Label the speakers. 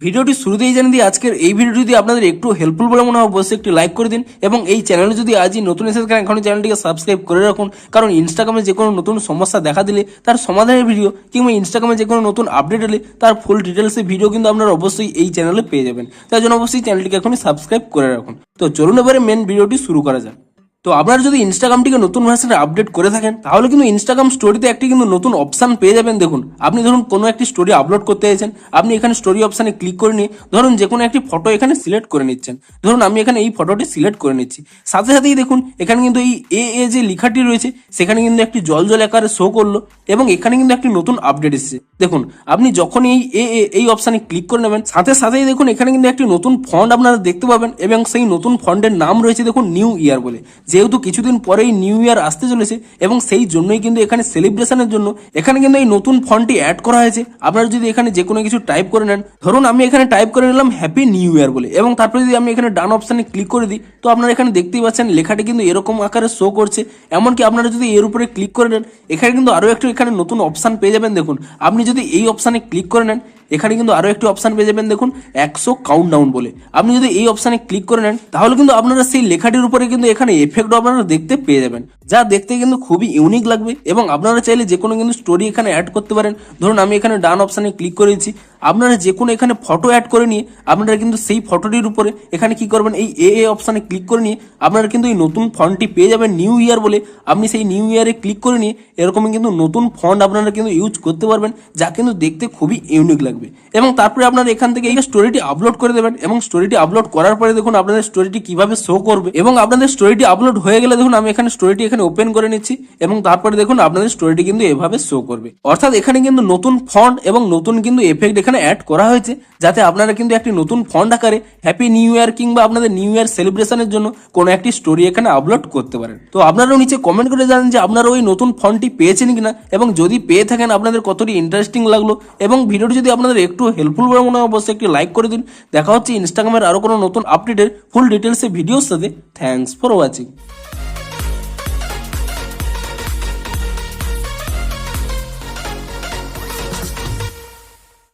Speaker 1: ভিডিওটি শুরুতেই জানিয়ে দিই, আজকের এই ভিডিওটি যদি আপনাদের একটু হেল্পফুল বলে মনে হয় অবশ্যই একটি লাইক করে দিন এবং এই চ্যানেলে যদি আজই নতুন এসে থাকেন এখন চ্যানেলটিকে সাবস্ক্রাইব করে রাখুন, কারণ ইনস্টাগ্রামে যে কোনো নতুন সমস্যা দেখা দিলে তার সমাধানের ভিডিও কিংবা ইনস্টাগ্রামে যে কোনো নতুন আপডেট এলে তার ফুল ডিটেলসের ভিডিও কিন্তু আপনারা অবশ্যই এই চ্যানেলে পেয়ে যাবেন। তাই জন্য অবশ্যই চ্যানেলটিকে এখনই সাবস্ক্রাইব করে রাখুন। তো চলুন এবারে মেন ভিডিওটি শুরু করা যাক। তো আপনারা যদি ইনস্টাগ্রামটিকে নতুন ভার্সনে আপডেট করে থাকেন তাহলে কিন্তু ইনস্টাগ্রাম স্টোরিতে একটি কিন্তু নতুন অপশন পেয়ে যাবেন। দেখুন, আপনি ধরুন কোনো একটি স্টোরি আপলোড করতে চাইছেন, আপনি এখানে স্টোরি অপশানে ক্লিক করে নিয়ে ধরুন যে কোনো একটি ফটো এখানে সিলেক্ট করে নিচ্ছেন। ধরুন আমি এখানে এই ফটোটি সিলেক্ট করে নিচ্ছি, সাথে সাথেই দেখুন এখানে কিন্তু এই এ যে লেখাটি রয়েছে সেখানে কিন্তু একটি জল জল আকারে শো করলো এবং এখানে কিন্তু একটি নতুন আপডেট এসেছে। দেখুন, আপনি যখন এই অপশানে ক্লিক করে নেবেন সাথে সাথেই দেখুন এখানে কিন্তু একটি নতুন ফন্ট আপনারা দেখতে পাবেন এবং সেই নতুন ফন্টের নাম রয়েছে দেখুন নিউ ইয়ার বলে। যেহেতু কিছুদিন পরেই নিউ ইয়ার আসতে চলেছে এবং সেই জন্যই কিন্তু এখানে সেলিব্রেশনের জন্য এখানে কিন্তু এই নতুন ফন্টটি অ্যাড করা হয়েছে। আপনারা যদি এখানে যে কোনো কিছু টাইপ করে নেন, ধরুন আমি এখানে টাইপ করে নিলাম হ্যাপি নিউ ইয়ার বলে এবং তারপরে যদি আমি এখানে ডান অপশানে ক্লিক করে দিই তো আপনারা এখানে দেখতেই পাচ্ছেন লেখাটি কিন্তু এরকম আকারে শো করছে। এমনকি আপনারা যদি এর উপরে ক্লিক করে নেন এখানে কিন্তু আরও একটু এখানে নতুন অপশান পেয়ে যাবেন। দেখুন, আপনি যদি এই অপশানে ক্লিক করে নেন এখানে কিন্তু আরো একটি অপশন পেয়ে যাবেন দেখুন 100 কাউন্টডাউন বলে। আপনি যদি এই অপশানে ক্লিক করে নেন তাহলে কিন্তু আপনারা সেই লেখাটির উপরে কিন্তু এখানে এফেক্ট আপনারা দেখতে পেয়ে যাবেন, যা দেখতে কিন্তু খুবই ইউনিক লাগবে এবং আপনারা চাইলে যে কোনো কিন্তু স্টোরি এখানে অ্যাড করতে পারেন। ধরুন আমি এখানে ডান অপশানে ক্লিক করেছি, আপনারা যে কোনো এখানে ফটো অ্যাড করে নিয়ে আপনারা কিন্তু সেই ফটোটির উপরে এখানে কি করবেন এই এ অপশানে ক্লিক করে নিয়ে আপনারা কিন্তু এই নতুন ফন্টটি পেয়ে যাবেন নিউ ইয়ার বলে। আপনি সেই নিউ ইয়ারে ক্লিক করে নিয়ে এরকমই কিন্তু নতুন ফন্ট আপনারা কিন্তু ইউজ করতে পারবেন, যা কিন্তু দেখতে খুবই ইউনিক লাগবে। এবং তারপরে আপনারা এখান থেকে এই স্টোরিটি আপলোড করে দেবেন এবং স্টোরিটি আপলোড করার পরে দেখুন আপনাদের স্টোরিটি কিভাবে শো করবে এবং আপনাদের স্টোরিটি আপলোড হয়ে গেলে দেখুন আমি এখানে স্টোরিটি এখানে ওপেন করে নিচ্ছি এবং তারপরে দেখুন আপনাদের স্টোরিটি কিন্তু এভাবে শো করবে। অর্থাৎ এখানে কিন্তু নতুন ফন্ট এবং নতুন কিন্তু এফেক্ট এখানে অ্যাড করা হয়েছে, যাতে আপনারা কিন্তু একটি নতুন ফন্ট আকারে হ্যাপি নিউ ইয়ার কিংবা আপনাদের নিউ ইয়ার সেলিব্রেশনের জন্য কোনো একটি স্টোরি এখানে আপলোড করতে পারেন। তো আপনারাও নিচে কমেন্ট করে জানান যে আপনারা ওই নতুন ফন্টটি পেয়েছেন কিনা এবং যদি পেয়ে থাকেন আপনাদের কতটি ইন্টারেস্টিং লাগলো এবং ভিডিওটি যদি আপনাদের একটু হেল্পফুল বলে মনে হয় অবশ্যই একটি লাইক করে দিন। দেখা হচ্ছে ইনস্টাগ্রামের আরো কোনো নতুন আপডেটের ফুল ডিটেলসে ভিডিওর সাথে। Thanks for watching.